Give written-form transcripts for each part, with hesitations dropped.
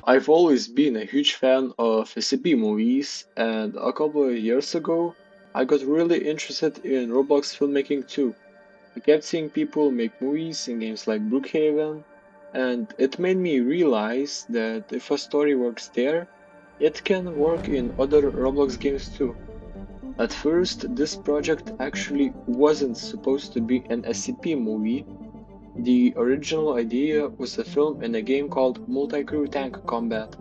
I've always been a huge fan of SCP movies, and a couple of years ago, I got really interested in Roblox filmmaking too. I kept seeing people make movies in games like Brookhaven, and it made me realize that if a story works there, it can work in other Roblox games too. At first, this project actually wasn't supposed to be an SCP movie. The original idea was a film in a game called Multi-Crew Tank Combat.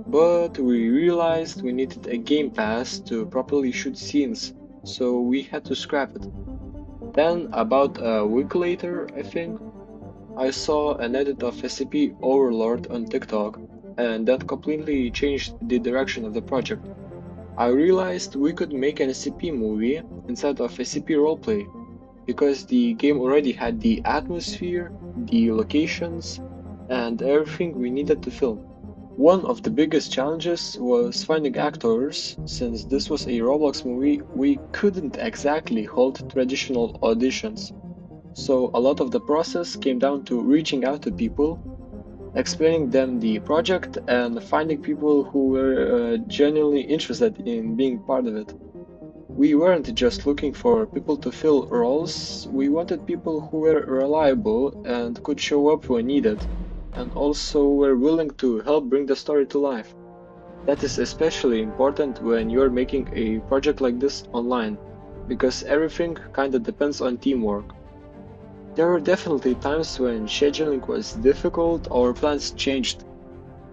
But we realized we needed a game pass to properly shoot scenes, so we had to scrap it. Then, about a week later, I think, I saw an edit of SCP Overlord on TikTok, and that completely changed the direction of the project. I realized we could make an SCP movie instead of SCP roleplay, because the game already had the atmosphere, the locations, and everything we needed to film. One of the biggest challenges was finding actors. Since this was a Roblox movie, we couldn't exactly hold traditional auditions. So a lot of the process came down to reaching out to people, explaining them the project, and finding people who were genuinely interested in being part of it. We weren't just looking for people to fill roles, we wanted people who were reliable and could show up when needed, and also were willing to help bring the story to life. That is especially important when you're making a project like this online, because everything kinda depends on teamwork. There were definitely times when scheduling was difficult or plans changed.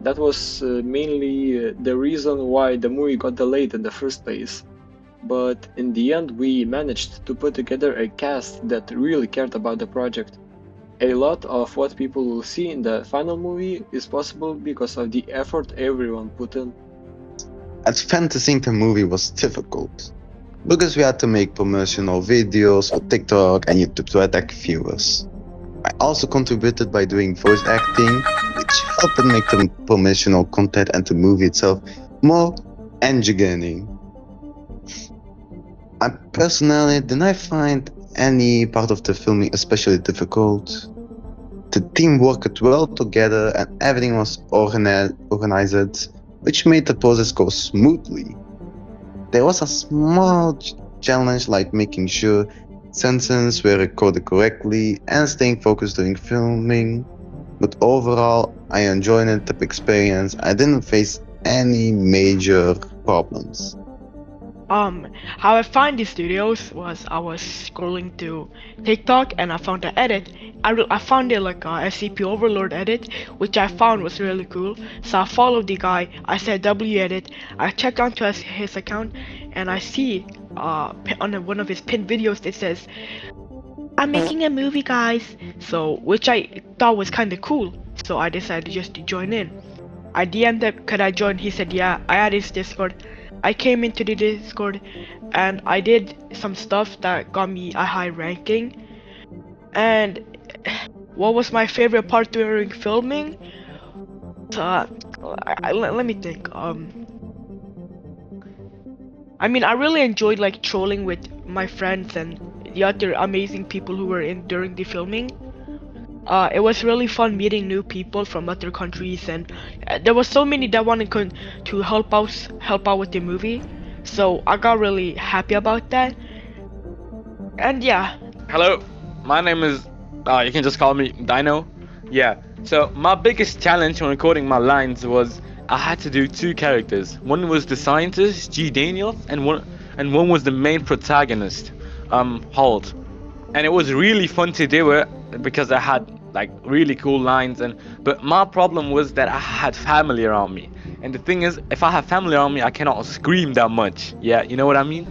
That was mainly the reason why the movie got delayed in the first place. But in the end, we managed to put together a cast that really cared about the project. A lot of what people will see in the final movie is possible because of the effort everyone put in. Advancing the movie was difficult because we had to make promotional videos for TikTok and YouTube to attract viewers. I also contributed by doing voice acting, which helped make the promotional content and the movie itself more engaging. I personally did not find any part of the filming especially difficult. The team worked well together and everything was organized, which made the process go smoothly. There was a small challenge like making sure sentences were recorded correctly and staying focused during filming, but overall I enjoyed the experience. I didn't face any major problems. How I find these studios was I was scrolling through TikTok and I found an edit. I found it like a SCP Overlord edit, which I found was really cool. So I followed the guy. I said W edit. I checked onto his account and I see on one of his pinned videos it says, "I'm making a movie, guys." So which I thought was kind of cool. So I decided just to join in. I DM'd him, could I join? He said yeah. I added his Discord. I came into the Discord and I did some stuff that got me a high ranking. And what was my favorite part during filming? Let me think. I mean, I really enjoyed like trolling with my friends and the other amazing people who were in during the filming. It was really fun meeting new people from other countries, and there was so many that wanted to help out with the movie. So I got really happy about that. And yeah. Hello, my name is, you can just call me Dino. Yeah, so my biggest challenge when recording my lines was I had to do two characters. One was the scientist, G. Daniel, and one was the main protagonist, Holt. And it was really fun to do it because I had like really cool lines, but my problem was that I had family around me. And the thing is, if I have family around me, I cannot scream that much. Yeah, you know what I mean?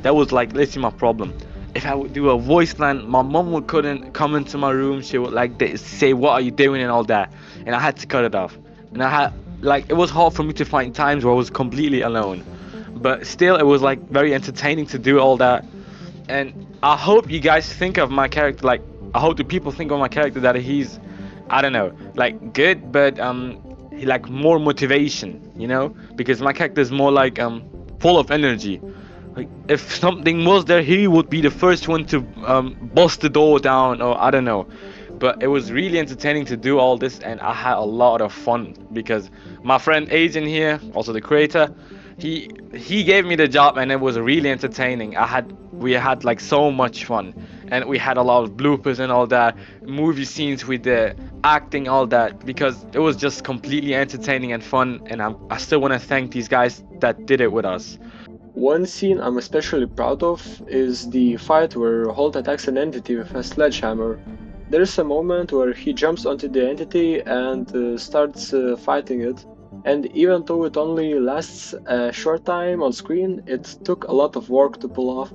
That was like literally my problem. If I would do a voice line, my mom couldn't come into my room. She would like say, "What are you doing?" and all that, and I had to cut it off. And I had like it was hard for me to find times where I was completely alone, but still it was like very entertaining to do all that. And I hope you guys think of my character like I hope the people think of my character that he's, I don't know, like good, but he like more motivation, you know, because my character is more like full of energy. Like if something was there, he would be the first one to bust the door down, or I don't know. but it was really entertaining to do all this, and I had a lot of fun because my friend Agent here, also the creator, he gave me the job, and it was really entertaining. We had like so much fun, and we had a lot of bloopers and all that, movie scenes with the acting, all that, because it was just completely entertaining and fun. And I still want to thank these guys that did it with us. One scene I'm especially proud of is the fight where Holt attacks an entity with a sledgehammer. There's a moment where he jumps onto the entity and starts fighting it, and even though it only lasts a short time on screen, it took a lot of work to pull off.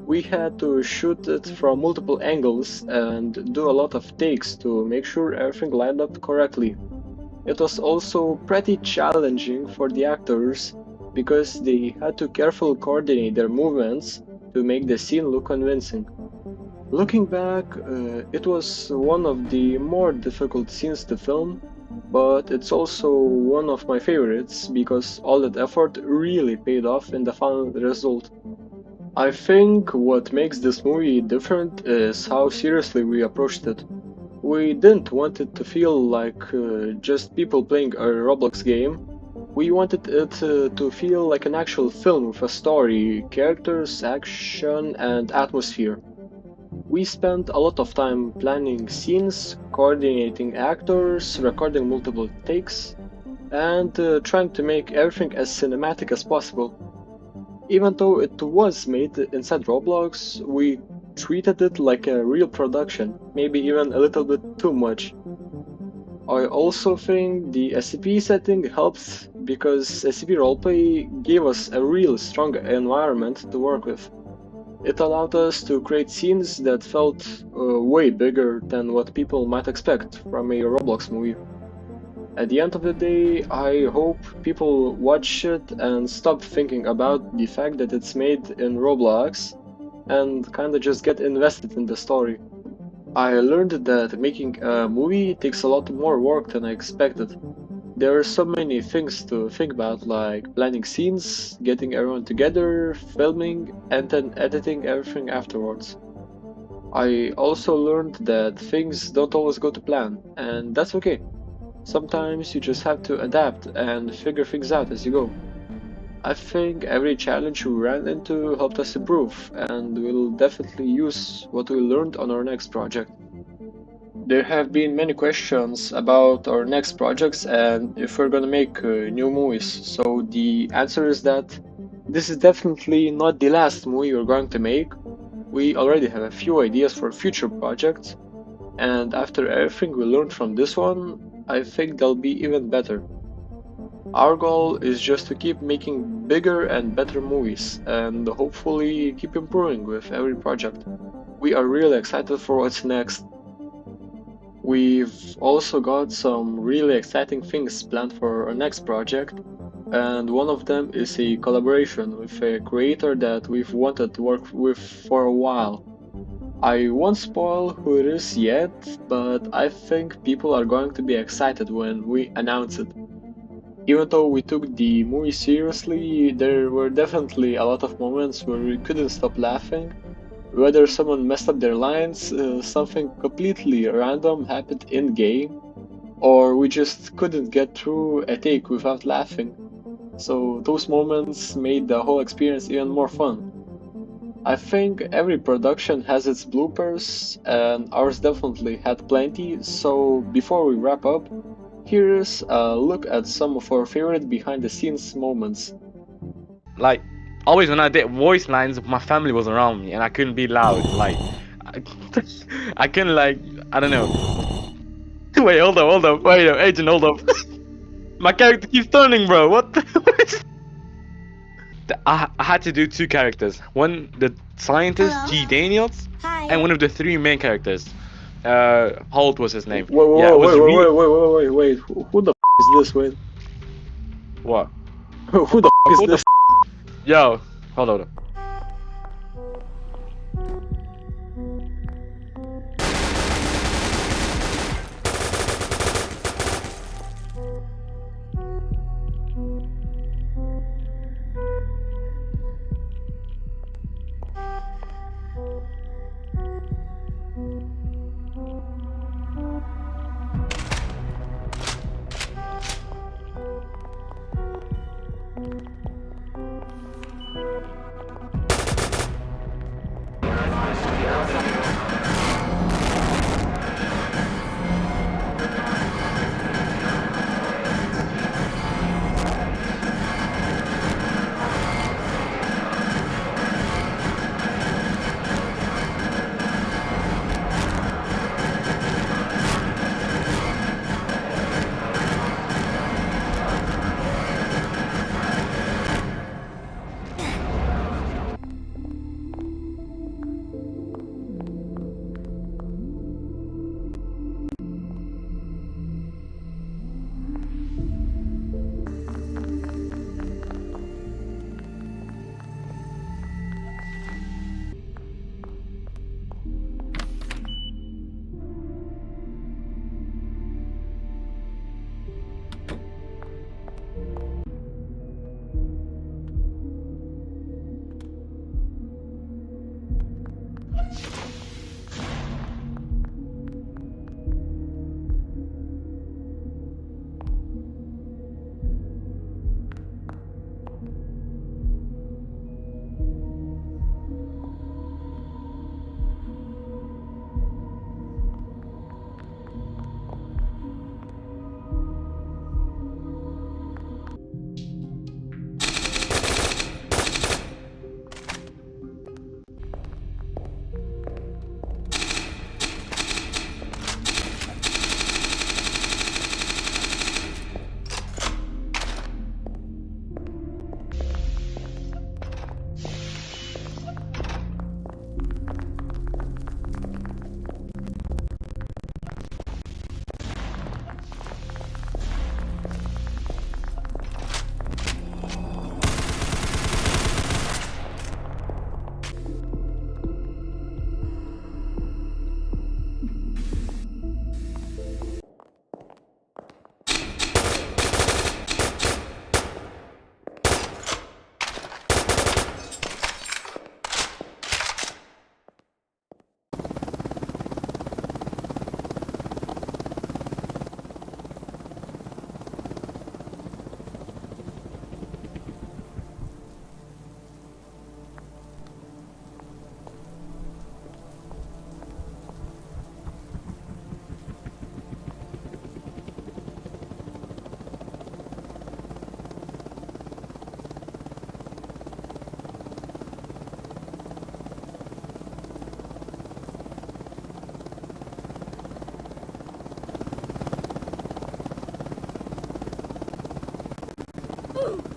We had to shoot it from multiple angles and do a lot of takes to make sure everything lined up correctly. It was also pretty challenging for the actors because they had to carefully coordinate their movements to make the scene look convincing. Looking back, it was one of the more difficult scenes to film, but it's also one of my favorites because all that effort really paid off in the final result. I think what makes this movie different is how seriously we approached it. We didn't want it to feel like just people playing a Roblox game. We wanted it to feel like an actual film with a story, characters, action, and atmosphere. We spent a lot of time planning scenes, coordinating actors, recording multiple takes, and trying to make everything as cinematic as possible. Even though it was made inside Roblox, we treated it like a real production, maybe even a little bit too much. I also think the SCP setting helps because SCP Roleplay gave us a real strong environment to work with. It allowed us to create scenes that felt way bigger than what people might expect from a Roblox movie. At the end of the day, I hope people watch it and stop thinking about the fact that it's made in Roblox and kinda just get invested in the story. I learned that making a movie takes a lot more work than I expected. There are so many things to think about, like planning scenes, getting everyone together, filming, and then editing everything afterwards. I also learned that things don't always go to plan, and that's okay. Sometimes you just have to adapt and figure things out as you go. I think every challenge we ran into helped us improve, and we'll definitely use what we learned on our next project. There have been many questions about our next projects and if we're gonna make new movies, so the answer is that this is definitely not the last movie we're going to make. We already have a few ideas for future projects, and after everything we learned from this one, I think they'll be even better. Our goal is just to keep making bigger and better movies, and hopefully keep improving with every project. We are really excited for what's next. We've also got some really exciting things planned for our next project, and one of them is a collaboration with a creator that we've wanted to work with for a while. I won't spoil who it is yet, but I think people are going to be excited when we announce it. Even though we took the movie seriously, there were definitely a lot of moments where we couldn't stop laughing. Whether someone messed up their lines, something completely random happened in-game, or we just couldn't get through a take without laughing. So those moments made the whole experience even more fun. I think every production has its bloopers, and ours definitely had plenty, so before we wrap up, here's a look at some of our favorite behind-the-scenes moments. Like, always when I did voice lines, my family was around me and I couldn't be loud. Like, I couldn't, like, I don't know. Wait, hold up, wait, Agent, hold up. My character keeps turning, bro. What the? What is... I had to do two characters. One, the scientist, Hello? G. Daniels, Hi. and one of the three main characters. Holt was his name. Wait, Yeah, it was wait. Who the f is this? Wait. What? Who the f is Who the this? Yo, hold on. Woo!